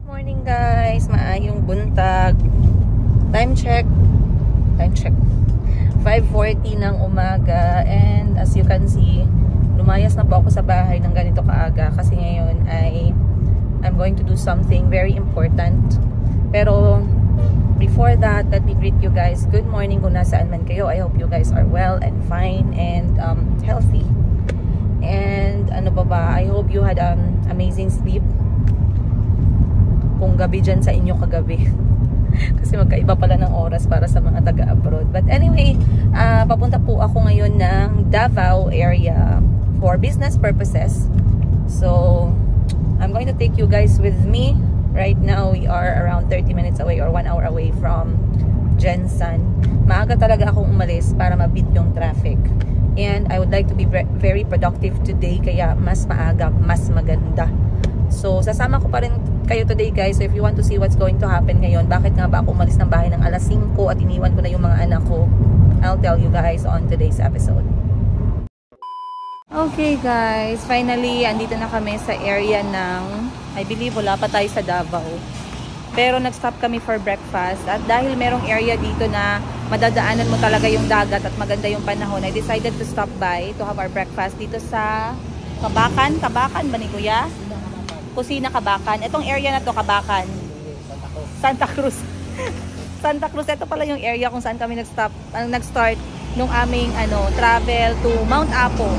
Morning guys, maayong buntag. Time check 5:40 ng umaga, and as you can see, lumayas na po ako sa bahay ng ganito kaaga kasi ngayon ay I'm going to do something very important. Pero before that, let me greet you guys. Good morning kung nasaan man kayo. I hope you guys are well and fine and healthy. And ano ba, I hope you had amazing sleep kung gabi dyan sa inyo kagabi. Kasi magkaiba pala ng oras para sa mga taga-abroad. But anyway, papunta po ako ngayon ng Davao area for business purposes. So, I'm going to take you guys with me. Right now, we are around 30 minutes away or 1 hour away from Jensan. Maaga talaga akong umalis para mabit yung traffic. And I would like to be very productive today, kaya mas maaga, mas maganda. So, sasama ko pa rin kayo today guys. So, if you want to see what's going to happen ngayon, bakit nga ba ako umalis ng bahay ng alas 5 at iniwan ko na yung mga anak ko, I'll tell you guys on today's episode. Okay guys, finally, andito na kami sa area ng, I believe wala pa tayo sa Davao. Pero nag-stop kami for breakfast. At dahil merong area dito na madadaanan mo talaga yung dagat at maganda yung panahon, I decided to stop by to have our breakfast dito sa Kabakan ba ni Kuya? Kusina Kabakan. Itong area na to Kabakan. Santa Cruz. Santa Cruz. Ito pala yung area kung saan kami nag-start nung aming travel to Mount Apo.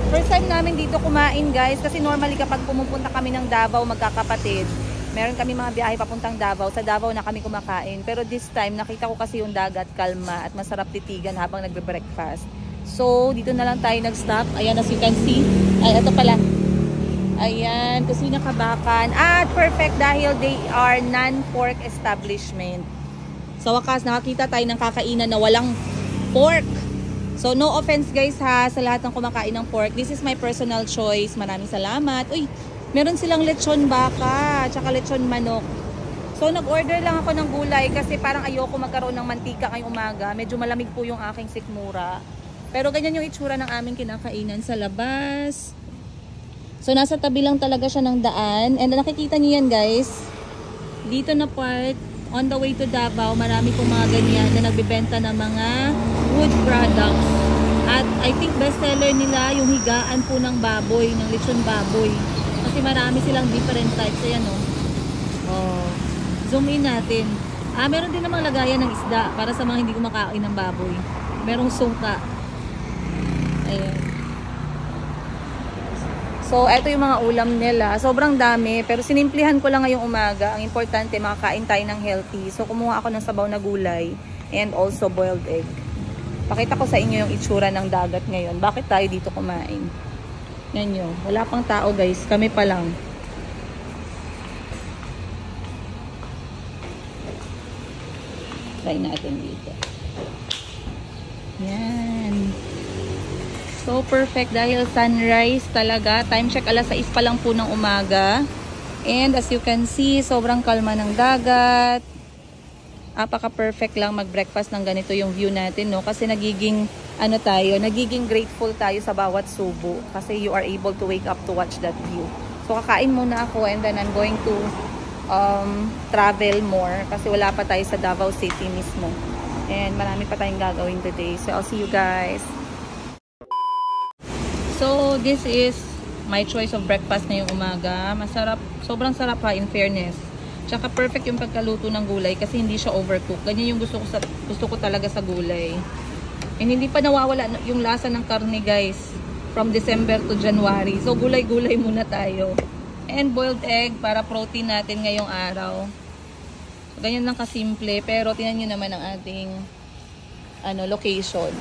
First time namin dito kumain guys, kasi normally kapag pumupunta kami ng Davao magkakapatid, meron kami mga biyahe papuntang Davao. Sa Davao na kami kumakain. Pero this time nakita ko kasi yung dagat, kalma at masarap titigan habang nagbe-breakfast. So dito na lang tayo nag-stop. Ayan, as you can see. Ay, ito pala. Ayan, Kusina Kabakan. At perfect dahil they are non-pork establishment. Sa wakas, nakakita tayo ng kakainan na walang pork. So, no offense guys ha, sa lahat ng kumakain ng pork. This is my personal choice. Maraming salamat. Uy, meron silang lechon baka, tsaka lechon manok. So, nag-order lang ako ng gulay kasi parang ayoko magkaroon ng mantika ngayong umaga. Medyo malamig po yung aking sikmura. Pero ganyan yung itsura ng aming kinakainan sa labas. So, nasa tabi lang talaga siya ng daan. And nakikita niyo yan guys. Dito na part, on the way to Davao, marami pong mga ganyan na nagbibenta ng mga wood products. At I think bestseller nila yung higaan po ng baboy, ng lechon baboy. Kasi marami silang different types. Ayan o. Oh. Zoom in natin. Meron din namang lagayan ng isda para sa mga hindi kumakain ng baboy. Merong suka. Ayan. So, eto yung mga ulam nila. Sobrang dami, pero sinimplihan ko lang ngayong umaga. Ang importante, makakain tayo ng healthy. So, kumuha ako ng sabaw na gulay and also boiled egg. Pakita ko sa inyo yung itsura ng dagat ngayon. Bakit tayo dito kumain? Yan yun. Wala pang tao guys. Kami pa lang. Try natin dito. Yan. So, perfect dahil sunrise talaga. Time check, alas 6 pa lang po ng umaga. And as you can see, sobrang kalma ng dagat. Apaka-perfect lang mag-breakfast ng ganito yung view natin, no? Kasi nagiging, nagiging grateful tayo sa bawat subo. Kasi you are able to wake up to watch that view. So, kakain muna ako and then I'm going to travel more. Kasi wala pa tayo sa Davao City mismo. And marami pa tayong gagawin today. So, I'll see you guys. So, this is my choice of breakfast ngayong umaga. Masarap. Sobrang sarap ha, in fairness. Tsaka perfect yung pagkaluto ng gulay kasi hindi siya overcooked. Ganyan yung gusto ko talaga sa gulay. And hindi pa nawawala yung lasa ng karne guys. From December to January. So, gulay-gulay muna tayo. And boiled egg para protein natin ngayong araw. So, ganyan lang kasimple. Pero, tingnan nyo naman ang ating location.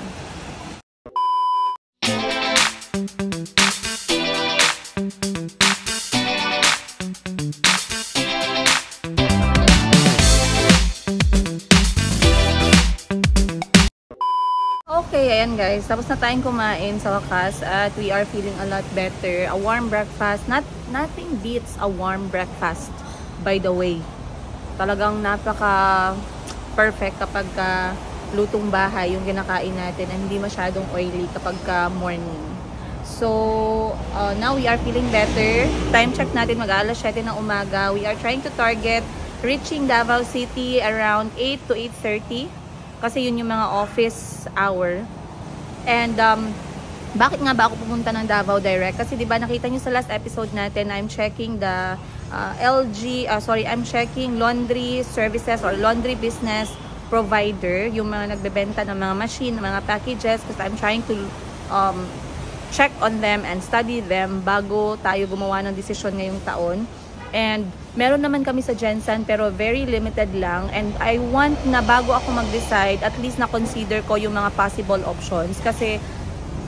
Okay, ayan guys. Tapos na tayong kumain sa wakas at we are feeling a lot better. A warm breakfast. Nothing beats a warm breakfast, by the way. Talagang napaka-perfect kapag lutong bahay yung kinakain natin and hindi masyadong oily kapag morning. So, now we are feeling better. Time check natin mag-alas 7 ng umaga. We are trying to target reaching Davao City around 8 to 8:30. Kasi yun yung mga office hour. And, bakit nga ba ako pumunta ng Davao direct? Kasi diba nakita nyo sa last episode natin, I'm checking the I'm checking laundry services or laundry business provider, yung mga nagbebenta ng mga machine, ng mga packages, because I'm trying to check on them and study them bago tayo gumawa ng desisyon ngayong taon. And meron naman kami sa Gensan pero very limited lang, and I want na bago ako mag-decide, at least na consider ko yung mga possible options, kasi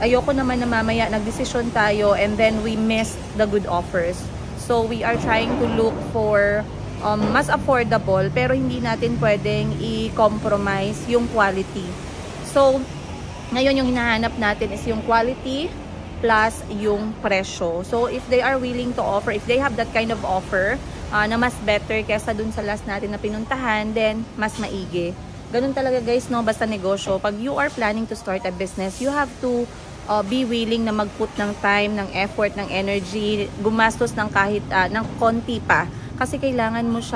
ayoko naman na mamaya nagdesisyon tayo and then we miss the good offers. So we are trying to look for mas affordable pero hindi natin pwedeng i-compromise yung quality. So ngayon yung hinahanap natin is yung quality plus yung presyo. So if they are willing to offer, if they have that kind of offer na mas better kesa dun sa last natin na pinuntahan, then mas maigi. Ganun talaga guys, no? Basta negosyo. Pag you are planning to start a business, you have to be willing na mag-put ng time, ng effort, ng energy, gumastos ng kahit ng konti pa. Kasi kailangan mong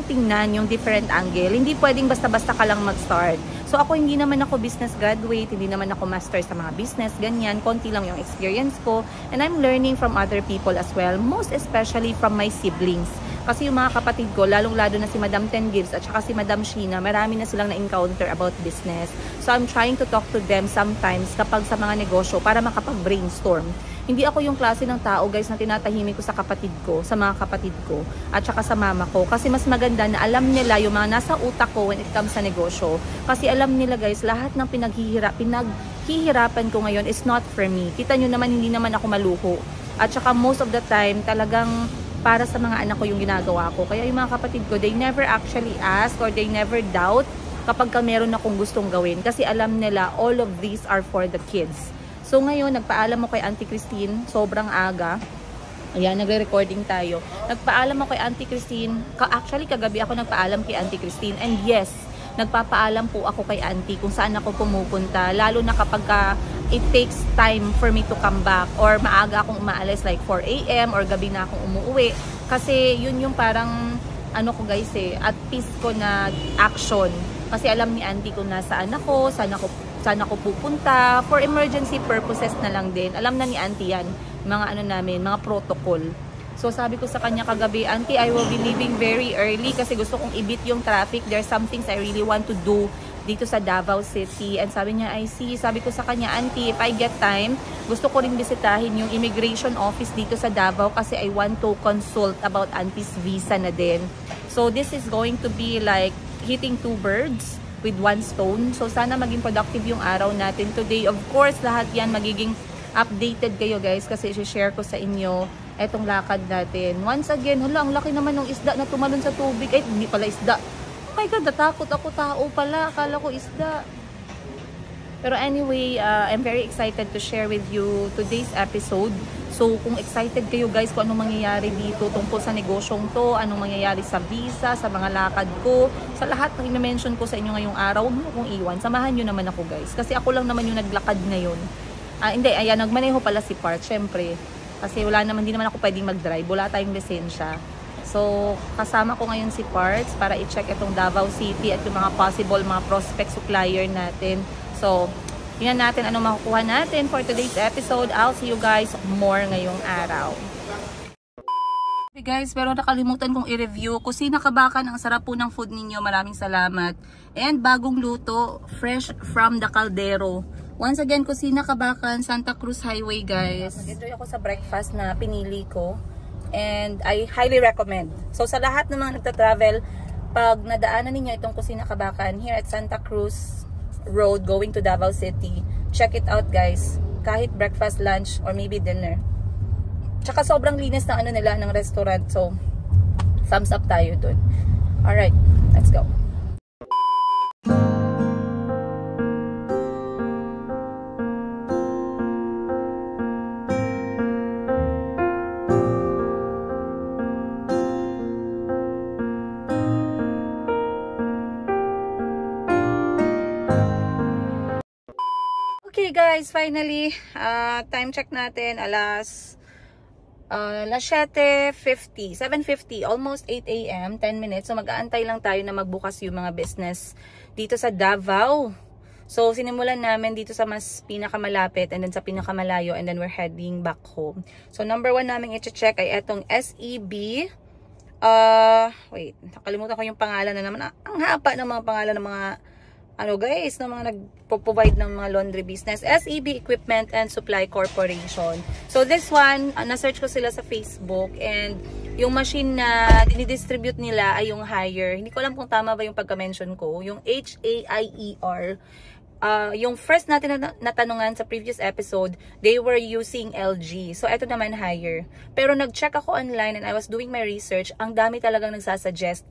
tingnan yung different angle. Hindi pwedeng basta-basta ka lang mag-start. So ako hindi naman ako business graduate, hindi naman ako master sa mga business, ganyan. Konti lang yung experience ko. And I'm learning from other people as well, most especially from my siblings. Kasi yung mga kapatid ko, lalong-lalo na si Madam Ten Gibbs at saka si Madam Sheena, marami na silang na-encounter about business. So I'm trying to talk to them sometimes kapag sa mga negosyo para makapag-brainstorm. Hindi ako yung klase ng tao guys na tinatahimik ko sa kapatid ko, sa mga kapatid ko, at saka sa mama ko. Kasi mas maganda na alam nila yung mga nasa utak ko when it comes sa negosyo. Kasi alam nila guys, lahat ng pinaghihirapan ko ngayon is not for me. Kita nyo naman, hindi naman ako maluho. At saka most of the time, talagang para sa mga anak ko yung ginagawa ko. Kaya yung mga kapatid ko, they never actually ask or they never doubt kapag meron akong gustong gawin. Kasi alam nila, all of these are for the kids. So ngayon, nagpaalam mo kay Auntie Christine, sobrang aga. Ayan, nagre-recording tayo. Nagpaalam ako kay Auntie Christine. Actually, kagabi ako nagpaalam kay Auntie Christine. And yes, nagpapaalam po ako kay Auntie kung saan ako pumupunta. Lalo na kapag it takes time for me to come back or maaga akong umaalis like 4 AM or gabi na akong umuwi. Kasi yun yung parang ano ko guys at peace ko na action. Kasi alam ni Auntie kung nasaan ako, saan ako pupunta, for emergency purposes na lang din. Alam na ni Auntie yan, mga ano namin, mga protocol. So sabi ko sa kanya kagabi, Auntie, I will be leaving very early kasi gusto kong i-beat yung traffic. There's some things I really want to do dito sa Davao City. And sabi niya, I see. Sabi ko sa kanya, Auntie, if I get time, gusto ko rin bisitahin yung immigration office dito sa Davao kasi I want to consult about Auntie's visa na din. So this is going to be like hitting two birds with one stone. So sana maging productive yung araw natin today. Of course, lahat yan magiging updated kayo guys kasi i-share ko sa inyo etong lakad natin. Once again, hala, ang laki naman ng isda na tumalon sa tubig. Ay, hindi pala isda. Oh my God, natakot ako, tao pala. Akala ko isda. Pero anyway, I'm very excited to share with you today's episode. So, kung excited kayo guys kung anong mangyayari dito tungkol sa negosyong to, anong mangyayari sa visa, sa mga lakad ko, sa lahat ng i-mention ko sa inyo ngayong araw, huwag mo akong iwan. Samahan nyo naman ako guys. Kasi ako lang naman yung naglakad ngayon. Hindi, ayan, nagmaneho pala si Park, syempre. Kasi hindi naman ako pwedeng mag-drive. Wala tayong lisensya. So, kasama ko ngayon si Parts para i-check itong Davao City at yung mga possible mga prospect supplier natin. So, tingnan natin anong makukuha natin for today's episode. I'll see you guys more ngayong araw. Okay guys, pero nakalimutan kong i-review. Kusina Kabakan, ang sarap po ng food ninyo. Maraming salamat. And bagong luto, fresh from the caldero. Once again, Kusina Kabakan, Santa Cruz Highway guys. Nag-enjoy ako sa breakfast na pinili ko. And I highly recommend. So sa lahat ng mga nagta-travel, pag nadaanan ninyo itong Kusina Kabakan here at Santa Cruz Road going to Davao City, check it out guys. Kahit breakfast, lunch, or maybe dinner. Tsaka sobrang linis ng ano nila ng restaurant. So thumbs up tayo dun. Alright, let's go. Okay guys, finally, time check natin, alas 7:50, almost 8 a.m., 10 minutes. So mag-aantay lang tayo na magbukas yung mga business dito sa Davao. So sinimulan namin dito sa mas pinakamalapit and then sa pinakamalayo and then we're heading back home. So number 1 namin i-check ay etong SEB. Wait, nakalimutan ko yung pangalan na naman. Ang haba ng mga pangalan ng mga guys, ng mga nagpo-provide ng mga laundry business. SEB Equipment and Supply Corporation. So this one, na-search ko sila sa Facebook and yung machine na dinidistribute nila ay yung Haier. Hindi ko alam kung tama ba yung pagka-mention ko. Yung H-A-I-E-R. Yung first natin natanungan sa previous episode, they were using LG. So, eto naman Haier. Pero nag-check ako online and I was doing my research. Ang dami talagang nagsasuggest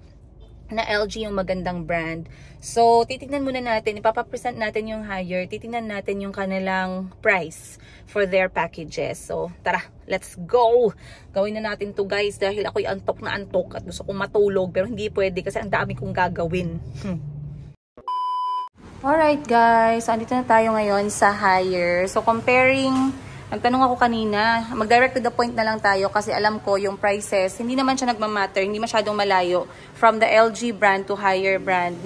na LG yung magandang brand. So, titignan muna natin, ipapapresent natin yung Haier, titignan natin yung kanilang price for their packages. So, tara, let's go! Gawin na natin to guys dahil ako'y antok na antok at gusto kong matulog pero hindi pwede kasi ang dami kong gagawin. Alright guys, so andito na tayo ngayon sa Haier. So, comparing, nagtanong ako kanina, mag-direct to the point na lang tayo kasi alam ko yung prices, hindi naman siya nagmamatter, hindi masyadong malayo from the LG brand to Haier brand.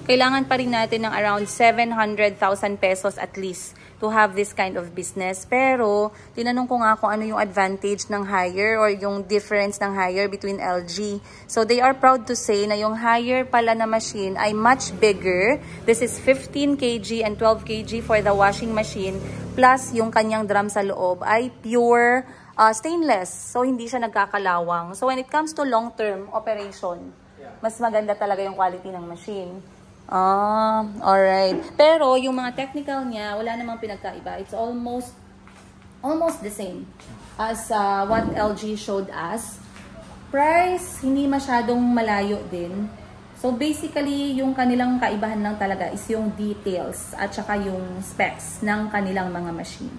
Kailangan pa rin natin ng around 700,000 pesos at least to have this kind of business. Pero, tinanong ko nga kung ano yung advantage ng Haier or yung difference ng Haier between LG. So, they are proud to say na yung Haier pala na machine ay much bigger. This is 15 kg and 12 kg for the washing machine. Plus, yung kanyang drum sa loob ay pure stainless. So, hindi siya nagkakalawang. So, when it comes to long-term operation, mas maganda talaga yung quality ng machine. Alright. Pero, yung mga technical niya, wala namang pinagkaiba. It's almost the same as what LG showed us. Price, hindi masyadong malayo din. So, basically, yung kanilang kaibahan lang talaga is yung details at saka yung specs ng kanilang mga machine.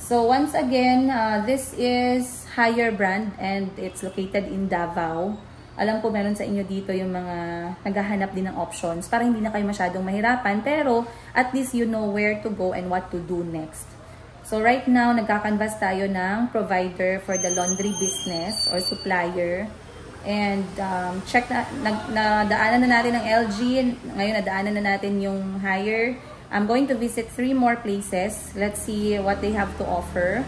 So, once again, this is Haier brand and it's located in Davao. Alam ko meron sa inyo dito yung mga naghahanap din ng options para hindi na kayo masyadong mahirapan pero at least you know where to go and what to do next. So right now, nagkakanvas tayo ng provider for the laundry business or supplier. And check nadaanan na natin ang LG. Ngayon, nadaanan na natin yung Haier. I'm going to visit 3 more places. Let's see what they have to offer.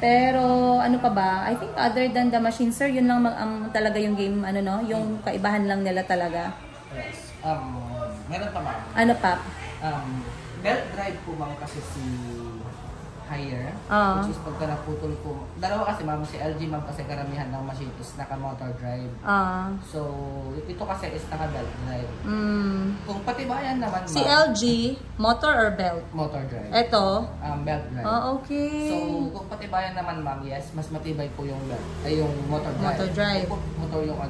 Pero, ano pa ba? I think other than the machine, sir, yun lang talaga yung game, yung kaibahan lang nila talaga. Yes. Meron pa ma'am. Ano pa? Belt drive po ma'am kasi si Haier. Which is pagka naputol po. Dalawa kasi ma'am, si LG ma'am kasi karamihan ng machine is naka-motor drive. So, ito kasi is naka-belt drive. Kung patibayan naman ma'am. Si LG, motor or belt? Motor drive. Ito? Belt drive. Okay. So, kung patibayan naman ma'am, yes, mas matibay po yung belt. Ay, yung motor drive. Motor drive. Motor yung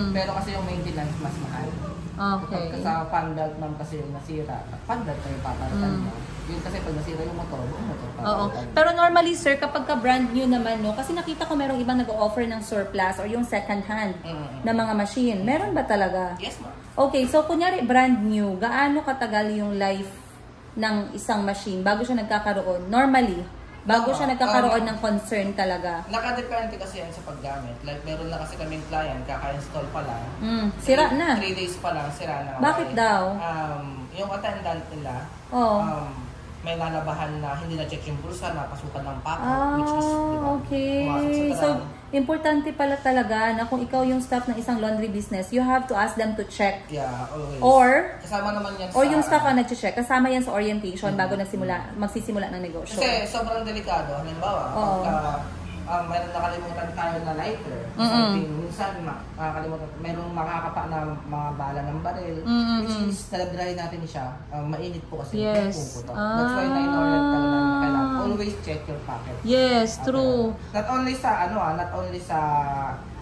Pero kasi yung maintenance mas mahal. Okay. Kapag sa fan belt ma'am kasi yung nasira, fan belt na yung papalitan mo. Yun kasi pag nasira yung motor papalitan. Oo. Pero normally sir, kapag ka brand new naman, kasi nakita ko merong ibang nag-offer ng surplus or yung second hand na mga machine. Meron ba talaga? Yes ma'am. Okay, so kunyari brand new, gaano katagal yung life ng isang machine bago siya nagkakaroon? Normally, bago siya nagkakaroon ng concern talaga. Nakadepende kasi yan sa paggamit. Like, meron na kasi kaming client, kaka-install pa lang. Sira na. 3 days pa lang, sira na. Bakit daw? Yung attendant nila, may nalabahan na hindi na-check yung bulsa, napasukan ng pako, which is, diba, okay. sa So, importante pala talaga na kung ikaw yung staff ng isang laundry business, you have to ask them to check. Yeah, always. Or, kasama naman yan or yung staff ang nag-check, kasama yan sa orientation bago magsisimula ng negosyo. Kasi sobrang delikado. Halimbawa, mayroon nakalimutan tayo na lighter. Minsan, makakalimutan. Mayroong makakapa na mga bala ng baril. Which is, dry natin siya. Mainit po kasi. Yes. That's why na-in-orient talaga namin kailangan. Always check your pocket. Yes, true. Not only sa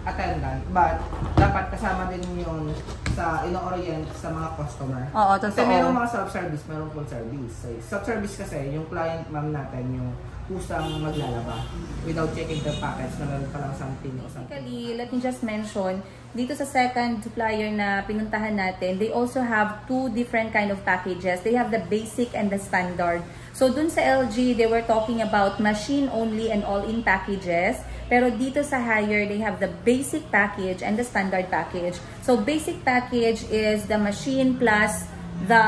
attendant, but dapat kasama din yun sa ino-orient sa mga customer. Oo, totoo. Kasi mayroong mga self-service, mayroong full service. Self-service kasi, yung client ma'am natin, yung kusang maglalaba without checking the packets na meron palang something o something. Basically, let me just mention, dito sa second supplier na pinuntahan natin, they also have 2 different kind of packages. They have the basic and the standard. So, So dun sa LG, they were talking about machine only and all-in packages. Pero dito sa Haier, they have the basic package and the standard package. So basic package is the machine plus the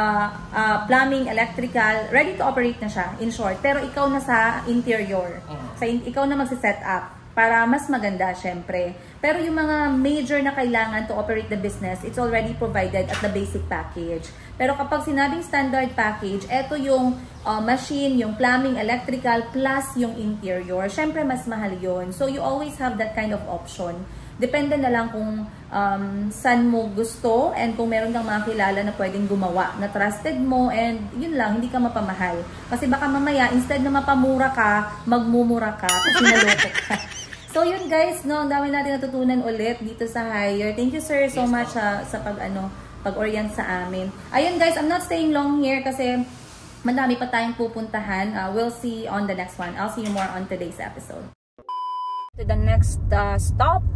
plumbing, electrical, ready to operate na siya, in short. Pero ikaw na sa interior. Ikaw na magsiset up para mas maganda, syempre. Pero yung mga major na kailangan to operate the business, it's already provided at the basic package. Pero kapag sinabing standard package, eto yung machine, yung plumbing, electrical, plus yung interior. Syempre, mas mahal yun. So, you always have that kind of option. Depende na lang kung saan mo gusto and kung meron kang mga kilala na pwedeng gumawa, na trusted mo, and yun lang, hindi ka mapamahal. Kasi baka mamaya, instead na mapamura ka, magmumura ka kasi naloko ka. So yun guys, no, ang dami natin natutunan ulit dito sa Haier. Thank you sir so much sa pag-orient sa amin. Ayun guys, I'm not staying long here kasi madami pa tayong pupuntahan. We'll see on the next one. I'll see you more on today's episode. To the next stop.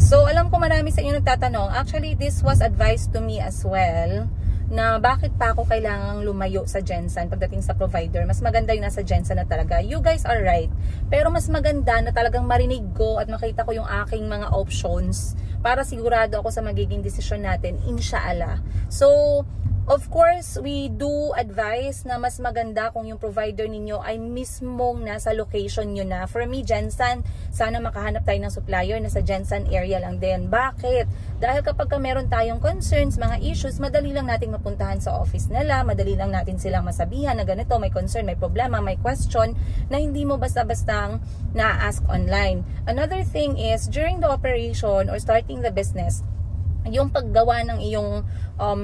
So alam ko marami sa inyo nagtatanong. Actually, this was advised to me as well, na bakit pa ako kailangang lumayo sa Gensan pagdating sa provider. Mas maganda yung nasa Gensan na talaga. You guys are right. Pero mas maganda na talagang marinig ko at makita ko yung aking mga options para sigurado ako sa magiging desisyon natin, inshallah. So, of course, we do advise na mas maganda kung yung provider ninyo ay mismong nasa location nyo na. For me, Gensan, sana makahanap tayo ng supplier na sa Gensan area lang din. Bakit? Dahil kapag meron tayong concerns, mga issues, madali lang nating mapuntahan sa office nila, madali lang natin silang masabihan na ganito, may concern, may problema, may question, na hindi mo basta-bastang na-ask online. Another thing is, during the operation or starting the business, yung paggawa ng iyong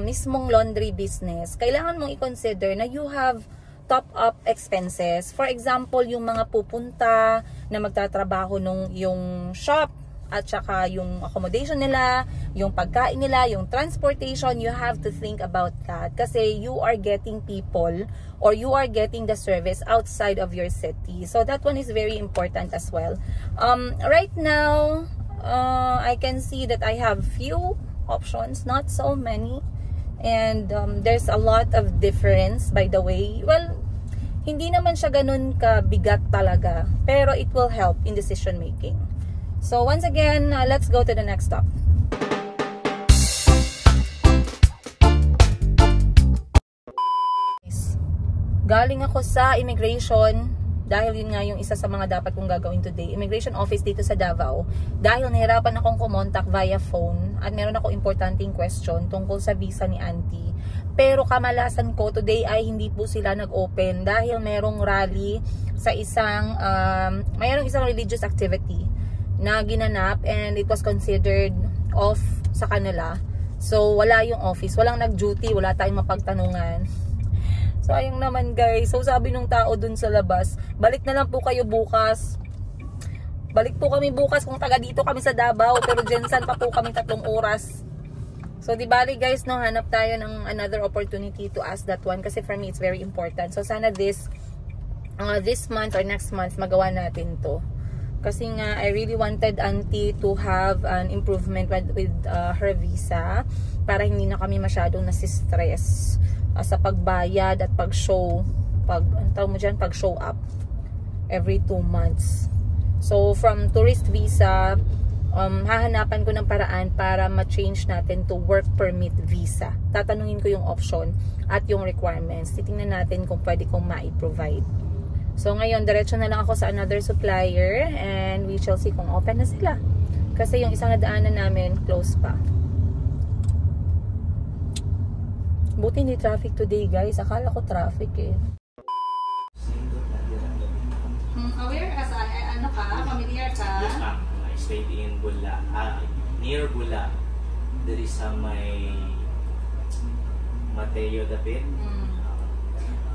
mismong laundry business, kailangan mong i-consider na you have top-up expenses. For example, yung mga pupunta na magtatrabaho nung yung shop, at saka yung accommodation nila, yung pagkain nila, yung transportation, you have to think about that. Kasi you are getting people or you are getting the service outside of your city. So that one is very important as well. Right now, I can see that I have few options, not so many. And there's a lot of difference, by the way. Well, hindi naman siya ganun kabigat talaga, pero it will help in decision making. So once again, let's go to the next stop. Galing ako sa immigration dahil yun nga yung isa sa mga dapat kong gagawin today. Immigration office dito sa Davao. Dahil nahirapan akong kumontak via phone at meron ako importanteng question tungkol sa visa ni auntie. Pero kamalasan ko, today ay hindi po sila nag-open dahil merong rally sa mayroong isang religious activity na ginanap and it was considered off sa kanila. So, wala yung office. Walang nag-duty. Wala tayong mapagtanungan. Sayang naman guys. So, sabi nung tao dun sa labas, balik na lang po kayo bukas. Balik po kami bukas kung taga dito kami sa Davao. Pero Gensan pa po kami 3 oras. So, di bali guys, no, hanap tayo ng another opportunity to ask that one. Kasi for me, it's very important. So, sana this month or next month, magawa natin to. Kasi nga, I really wanted auntie to have an improvement with her visa para hindi na kami masyadong nasistress sa pagbayad at pag-show, pag-show up every 2 months. So, from tourist visa, hahanapan ko ng paraan para ma-change natin to work permit visa. Tatanungin ko yung option at yung requirements. Titingnan natin kung pwede kong ma-provide. So, ngayon, diretso na lang ako sa another supplier and we shall see kung open na sila. Kasi yung isang nadaanan namin, close pa. Buti hindi traffic today, guys. Akala ko traffic eh. Aware ka sa, ano ka? Familiar ka? Yes, ma'am. I stayed in Bula. Near Bula. There is may Mateo David.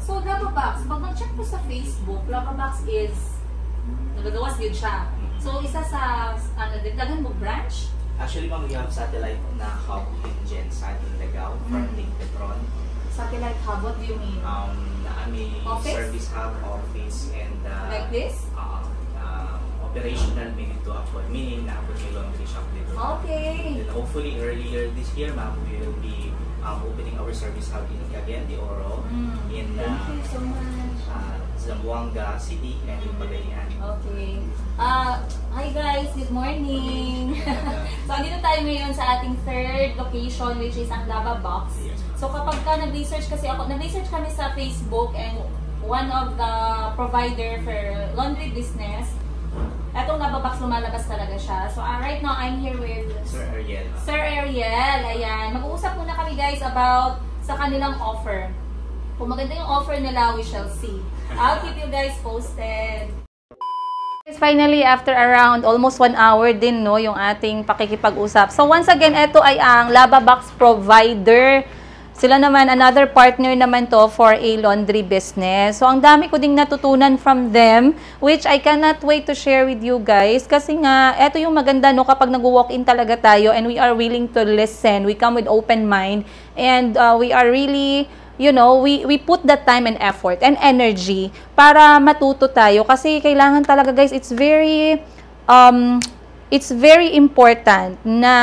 So, Lavabox, pag mag-check ko sa Facebook, Lavabox is, nagagawas yun siya. So, isa sa, dagdagan mo branch? Actually, ma'am, we have satellite na hub in Gensan in Legao from Lake Petron. Satellite hub, what do you mean? May office? Service hub, office, and like this? operational maybe to upon, meaning naabot may laundry shop dito. Okay. And hopefully earlier this year, ma'am, we will be opening our service hub in Cagayan de Oro, in Thank you so much. Zamboanga City, and in Pagadian. Okay. Hi guys, good morning. So, dito tayo ngayon sa ating third location, which is ang Lava Box. So, kapag ka nag-research kami sa Facebook, and one of the provider for laundry business, etong Lava Box, lumalabas talaga siya. So, right now, I'm here with Sir Ariel. Sir Ariel, ayan. Mag-uusap muna kami guys about sa kanilang offer. Kung maganda yung offer nila, we shall see. I'll keep you guys posted. Finally, after around almost 1 hour din, no, yung ating pakikipag-usap. So, once again, ito ay ang Lava Box provider. Sila naman, another partner naman to for a laundry business. So, ang dami ko ding natutunan from them, which I cannot wait to share with you guys. Kasi nga, ito yung maganda, no, kapag nag-walk-in talaga tayo and we are willing to listen, we come with open mind, and we are really, you know, we put that time and effort and energy para matuto tayo. Kasi kailangan talaga, guys, it's very important na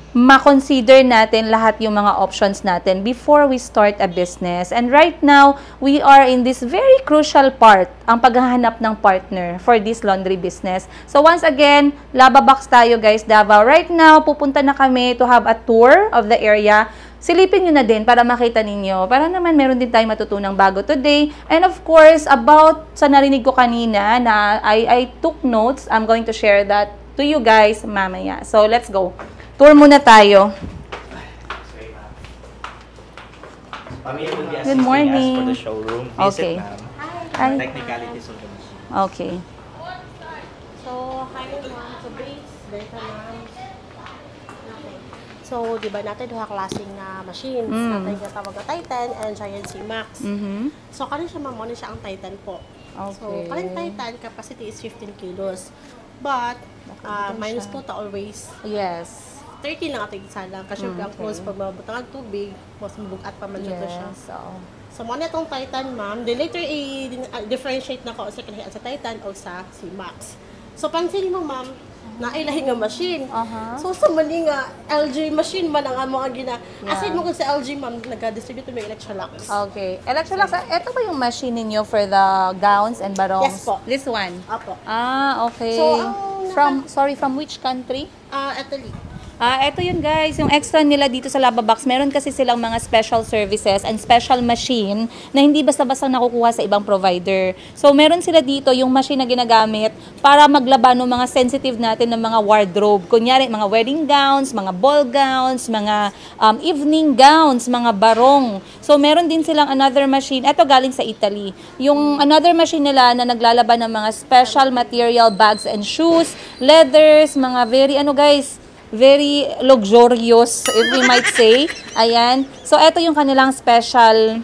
ma-consider natin lahat yung mga options natin before we start a business. And right now, we are in this very crucial part, ang paghahanap ng partner for this laundry business. So once again, Lava Box tayo guys, Davao. Right now, pupunta na kami to have a tour of the area. Silipin nyo na din para makita ninyo. Para naman meron din tayong matutunang bago today. And of course, about sa narinig ko kanina na I took notes, I'm going to share that to you guys mamaya. So let's go. Tour muna tayo. Good morning. For the showroom visit, Okay. Hi. Technicalities of the machine. Okay. So, hi ma'am. So, base, data ma'am. So, di ba natin duha klaseng machines. Natin yung tawag na Titan and Giant C-Max. So, kanin siya ma'am, ano siya ang Titan po. So, Okay. kanin Titan, capacity is 15 kilos. But, minus total always. Yes. 30 lang ating isa lang. Kasi ang close pag mabutang ang tubig, mas mabugat pa man dito siya. Yes. So, mo na itong Titan, ma'am. Then later, i-differentiate na ko sa kalahian sa Titan o sa C-Max. So, pansinin mo, ma'am, na ilahin nga machine. So, sa mali nga, LG machine man ang mga Aside mo kung sa LG, ma'am, nag-distribute may Electrolux. Okay. Electrolux, ito ba yung machine ninyo for the gowns and barongs? Yes po. This one? Apo. Okay. So, from which country? Italy. Ito yun guys, yung extra nila dito sa Lava Box, meron kasi silang mga special services and special machine na hindi basta-basta nakukuha sa ibang provider. So meron sila dito yung machine na ginagamit para maglaban ng mga sensitive natin ng mga wardrobe. Kunyari, mga wedding gowns, mga ball gowns, mga evening gowns, mga barong. So meron din silang another machine, ito galing sa Italy. Yung another machine nila na naglalaban ng mga special material bags and shoes, leathers, mga very luxurious, if we might say. Ayan. So, ito yung kanilang special,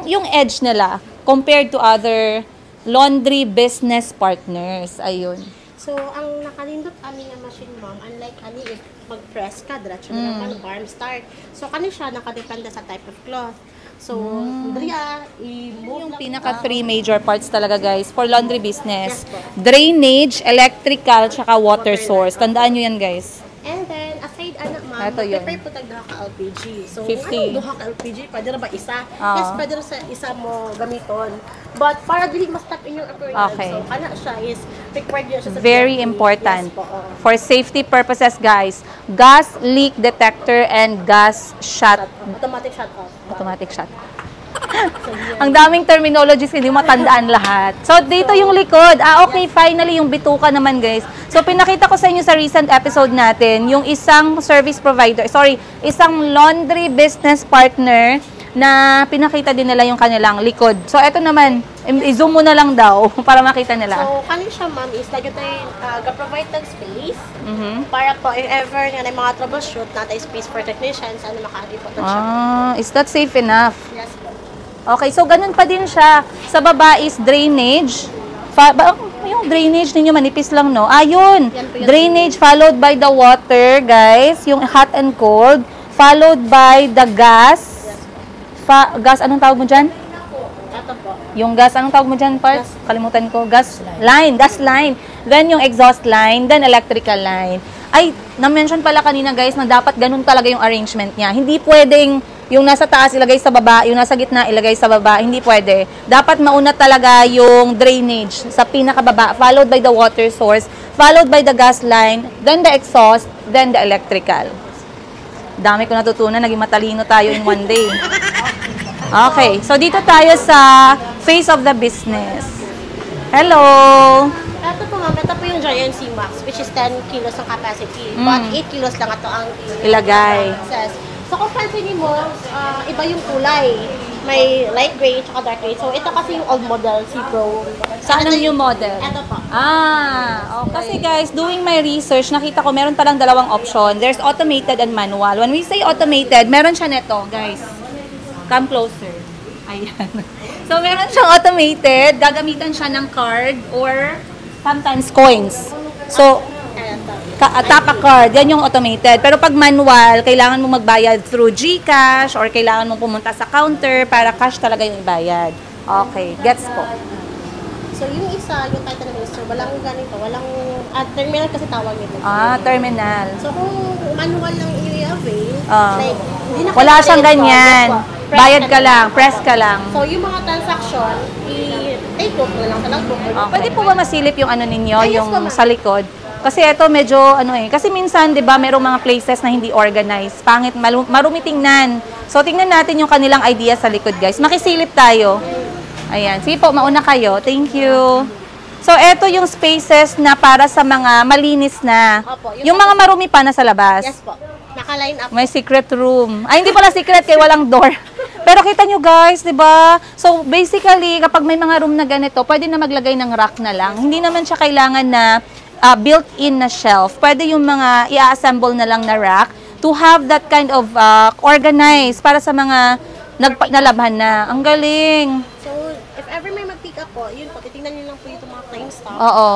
yung edge nila compared to other laundry business partners. Ayun. So, ang nakalindot amin nga machine, ma'am, unlike ani if mag-press ka, diretso na naman, warm start. So, kani siya nakadepende sa type of cloth. So, i-move Yung lang pinaka ito. 3 major parts talaga guys for laundry business. Yes po. Drainage, electrical, tsaka water source. Tandaan nyo yan guys. And then, aside anak ma'am, Ito yun. prepare po tag-duha ka LPG. So, 50. anong duha ka LPG? Pwede na ba isa? Oo. Yes, pwede na sa isa mo gamiton. But, para dili ma-stop in your operation. Okay. So, kana siya is required yun siya sa Very PFA. important. Yes po, oo. For safety purposes guys. Gas leak detector and gas shut. Automatic shut off. Automatic shut. So, yan. Ang daming terminologies, hindi mo matandaan lahat. So, dito yung likod. Okay, finally, yung bituka naman, guys. So, pinakita ko sa inyo sa recent episode natin, yung isang service provider, isang laundry business partner na pinakita din nila yung kanilang likod. So, eto naman, i-zoom mo na lang daw para makita nila. So, kanin siya, ma'am, is lagi tayo ga-provide ng space para po, if ever nga na mga troubleshoot, natin space for technicians, ano makaari po ito siya. Is that safe enough? Yes po. Okay, so ganun pa din siya. Sa baba is drainage. Yung drainage ninyo manipis lang, no? Ayun. Yan po yun. Drainage followed by the water, guys. Yung hot and cold. Followed by the gas. Gas, anong tawag mo dyan? Ito po. Yung gas, anong tawag mo dyan, parts? Kalimutan ko. Gas line. Then yung exhaust line, then electrical line. Ay, na-mention pala kanina guys na dapat ganun talaga yung arrangement niya. Hindi pwedeng yung nasa taas ilagay sa baba, yung nasa gitna ilagay sa baba. Hindi pwede. Dapat mauna talaga yung drainage sa pinakababa, followed by the water source, followed by the gas line, then the exhaust, then the electrical. Dami ko natutunan. Naging matalino tayo in one day. Okay, so dito tayo sa face of the business. Hello! Ito po ma'am, ito po yung Giant C-Max, which is 10 kilos ang capacity. But 8 kilos lang ito ang ilagay. So kung pansinin mo, iba yung kulay. May light gray at dark gray. So ito kasi yung old model C-Pro. Saan ang new model? Ito po. Okay. Kasi guys, doing my research, nakita ko meron palang dalawang option. There's automated and manual. When we say automated, meron siya neto, guys. Come closer. Ayan. So, meron siyang automated. Gagamitan siya ng card or sometimes coins. So, tap a card. Yan yung automated. Pero pag manual, kailangan mo magbayad through GCash or kailangan mo pumunta sa counter para cash talaga yung ibayad. Okay. Gets po. So, yung isa, yung Titan Racer, walang ganito. Walang, terminal kasi tawag nito. Terminal. So, kung manual lang i-avail, like, hindi na wala siyang ganyan. Bayad ka lang, press ka lang. So, yung mga transaction, i-take book na lang sa logbook. Pwede po ba masilip yung ano ninyo, Yes, yung sa likod? Kasi ito medyo kasi minsan 'di ba merong mga places na hindi organized, pangit, marumi tingnan. So tingnan natin yung kanilang idea sa likod, guys. Makisilip tayo. Ayan, sige po, mauna kayo. Thank you. So ito yung spaces na para sa mga malinis na. Opo, yung mga marumi pa na sa labas. Yes po. Naka-line up. May secret room. Ay, hindi pala secret kaya walang door. Pero kita nyo guys, di ba? So basically, kapag may mga room na ganito, pwede na maglagay ng rack na lang. Hindi naman siya kailangan na built-in na shelf. Pwede yung mga i-assemble na lang na rack to have that kind of organized para sa mga nalabhan na. Ang galing. So, if ever may mag-pick up po, yun po, titingnan nyo lang po yung mga claim stop. Oo.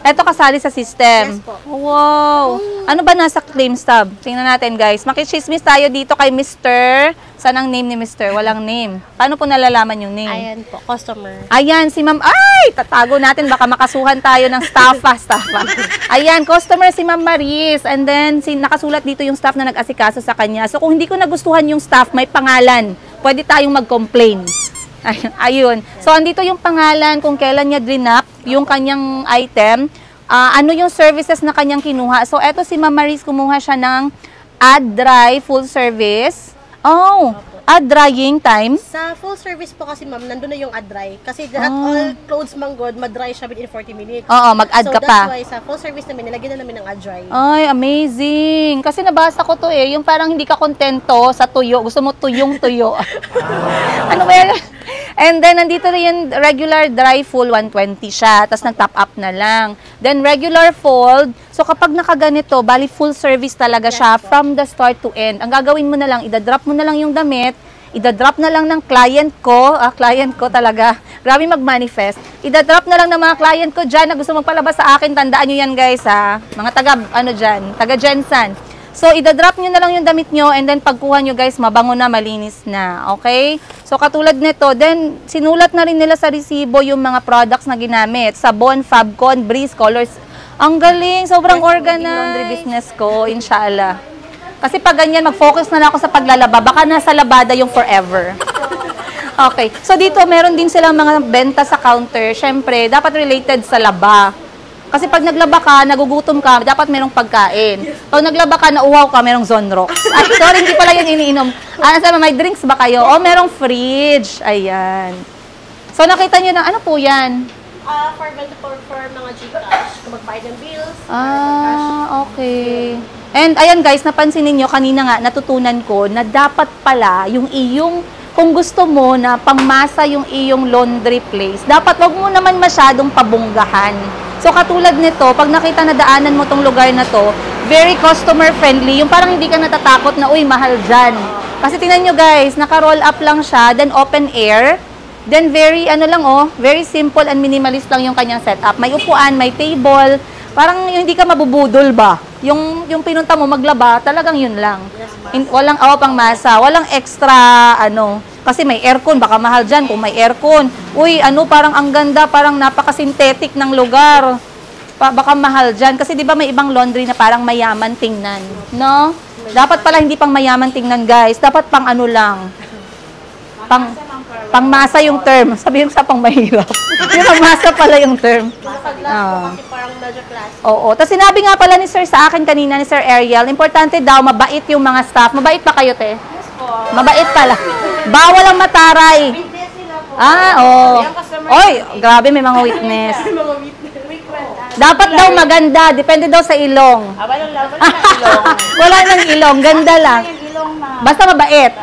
Ito kasali sa system. Yes po. Wow. Ano ba nasa claim stub? Tingnan natin guys. Makichismis tayo dito kay Mr. Saan ang name ni Mr.? Walang name. Paano po nalalaman yung name? Ayan po, customer. Ayan, si Ma'am. Ay! Tatago natin. Baka makasuhan tayo ng staffa. Ayan, customer si Ma'am Maris. And then, nakasulat dito yung staff na nag-asikaso sa kanya. So, kung hindi ko nagustuhan yung staff, may pangalan. Pwede tayong mag-complain. Ayun. So, andito yung pangalan kung kailan niya drinap yung kanyang item. Ano yung services na kanyang kinuha. So, eto si Ma'am Maris, kumuha siya ng add-dry full service. Oh, add-drying time? Sa full service po kasi ma'am, nandun na yung add-dry. Kasi at all clothes manggod, mag-dry siya within 40 minutes. Oo, mag-add ka pa. So, that's why sa full service namin, nilagyan na namin ng add-dry. Ay, amazing. Kasi nabasa ko to yung parang hindi ka kontento sa tuyo. Gusto mo tuyong-tuyo. Ano ba yan? And then, nandito na yung regular dry full, 120 siya. Tapos, nag-top up na lang. Then, regular fold. So, kapag nakaganito, bali full service talaga siya from the start to end. Ang gagawin mo na lang, idadrop mo na lang yung damit, idadrop na lang ng client ko talaga. Grabe mag-manifest. Idadrop na lang ng mga client ko dyan na gusto magpalabas sa akin. Tandaan nyo yan, guys, ha? Mga taga Jensen. So, idadrop nyo na lang yung damit nyo and then pagkuha nyo, guys, mabango na, malinis na. Okay? So, katulad nito, then, sinulat na rin nila sa resibo yung mga products na ginamit. Sabon, Fabcon, Breeze, Colors. Ang galing! Sobrang organized. Laundry business ko, inshallah. Kasi pag ganyan, mag-focus na lang ako sa paglalaba. Baka nasa labada yung forever. Okay. So, dito, meron din silang mga benta sa counter. Siyempre, dapat related sa laba. Kasi pag naglaba ka, nagugutom ka, dapat merong pagkain. Pag naglaba ka, nauhaw ka, merong Zonrox. Ay, sorry, hindi pala yung iniinom. Sabi, may drinks ba kayo? Oh, merong fridge. Ayan. So, nakita nyo na, ano po yan? For mga GCash, kung magbayad ng bills. Okay. And ayan guys, napansin niyo kanina nga, natutunan ko na dapat pala yung iyong, kung gusto mo na pangmasa yung iyong laundry place, dapat wag mo naman masyadong pabunggahan. So, katulad nito, pag nakita na daanan mo tong lugar na to, very customer friendly, yung parang hindi ka natatakot na, uy, mahal dyan. Kasi tingnan nyo guys, naka-roll up lang siya, then open air, then very, very simple and minimalist lang yung kanyang setup. May upuan, may table, parang hindi ka mabubudol ba? Yung pinunta mo maglaba, talagang yun lang. Walang pang masa, walang extra, Kasi may aircon, baka mahal dyan kung may aircon. Uy, ano, parang ang ganda, parang napaka-synthetic ng lugar. Baka mahal dyan. Kasi di ba may ibang laundry na parang mayaman tingnan, no? Dapat pala hindi pang mayaman tingnan, guys. Dapat pang ano lang. Pangmasa yung term. Sabihin ko sa pang mahirap. Yung pangmasa pala yung term. Kasi parang medyo class. Oo. Tapos sinabi nga pala ni Sir sa akin kanina, ni Sir Ariel, importante daw, mabait yung mga staff. Mabait ba kayo, te? Mabait pala. Bawal ang mataray. Oo. Oy, grabe, may mga witness. Dapat daw maganda. Depende daw sa ilong. Wala nang ilong. Ganda lang. Basta mabait.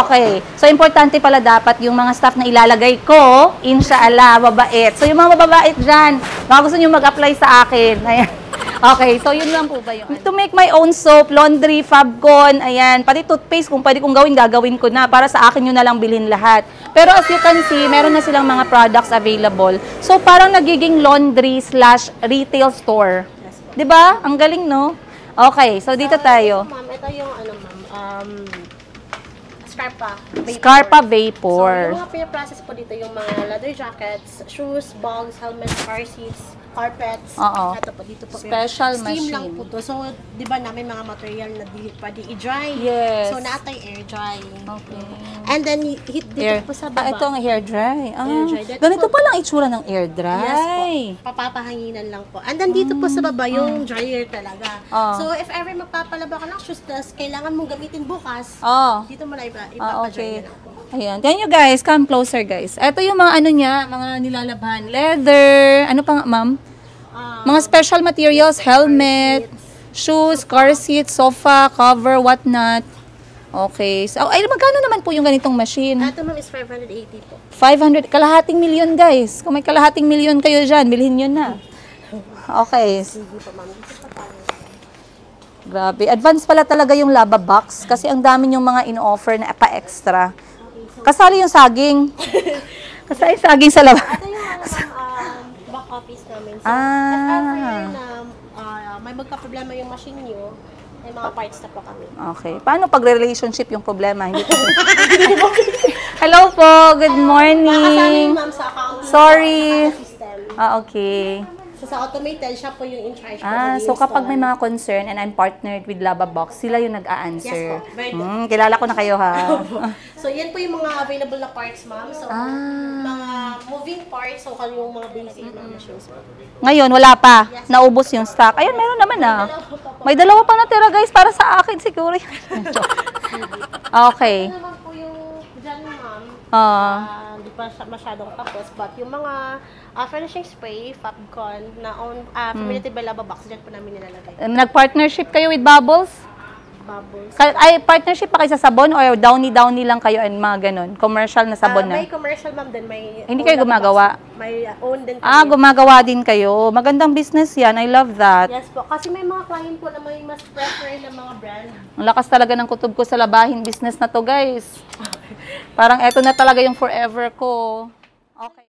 Okay. So, importante pala dapat yung mga staff na ilalagay ko, inshallah, mabait. So, yung mga mababait dyan, mga gusto nyo mag-apply sa akin. Ayan. Okay, so yun lang po ba yung to make my own soap, laundry, Fabcon, ayan, pati toothpaste, kung pwede kong gawin, gagawin ko na. Para sa akin yun na lang bilhin lahat. Pero as you can see, meron na silang mga products available. So, parang nagiging laundry/retail store. Diba? Ang galing, no? Okay, so dito tayo. Ma'am, ito yung ano, ma'am, Scarpa Vapor. Scarpa Vapor. So, yung mga pinaprocess po dito, yung mga leather jackets, shoes, bags, helmets, car seats, carpets. Oo. Ito po, dito po. Special steam machine. lang po to. So, di ba namin mga material na dili pwede i-dry. Yes. So, naatay air dry. Okay. And then, hit dito po sa baba. Ito ang hair dry. Air dry. That's Ganito po. pa lang itsura ng air dry. Yes po. Papapahanginan lang po. And then, dito po sa baba, yung dryer talaga. So, if ever magpapalaba ka ng shoes, tas kailangan mong gamitin bukas, dito mo na ipapadry Okay. na po. Ayan. Tingnan nyo guys, come closer guys. Ito yung mga ano niya, mga nilalabhan. Leather, ano pa nga ma'am? Mga special materials, helmet, shoes, car seat, sofa, cover, whatnot. Okay. So, ay, magkano naman po yung ganitong machine? Ito ma'am is 580 po. 500, kalahating milyon guys. Kung may kalahating milyon kayo dyan, bilhin nyo na. Okay. Sige po ma'am. Dito pa tayo. Grabe. Advance pala talaga yung Laba Box kasi ang dami yung mga in-offer na pa-extra. Kasali yung saging. Kasali yung saging sa laba. Ito yung back office namin. So, if ever na may magka-problema yung machine nyo, may mga parts na po kami. Okay. Paano pag relationship yung problema? Hindi po. Hello po. Good morning. Ma'am sa account. Sorry. System. Okay. So, sa automated, siya po yung in charge po. So kapag may mga concern and I'm partnered with Laba Box, sila yung nag-a-answer. Yes po. Very good. Kilala ko na kayo ha. So, yan po yung mga available na parts, ma'am. So, mga moving parts, so yung mga basic na machines po. Ngayon, wala pa. Naubos yung stock. Ayun, meron naman May dalawa pa natira guys para sa akin siguro. Okay. Ito naman po yung dyan, ma'am. Hindi pa masyadong tapos. But yung mga finishing spray, Fabcon, na formulated by Laba Box, dyan po namin nilalagay. Nag-partnership kayo with Bubbles? Bubbles. Ay, partnership pa kayo sa sabon or downy-downy lang kayo and mga ganun? Commercial na sabon na? May commercial, ma'am, din. May Hindi own kayo Laba gumagawa? Box. May own din kami. Gumagawa din kayo. Magandang business yan. I love that. Yes po. Kasi may mga client po na may mas prefer ng mga brand. Ang lakas talaga ng kutob ko sa labahin business na to, guys. Parang eto na talaga yung forever ko. Okay.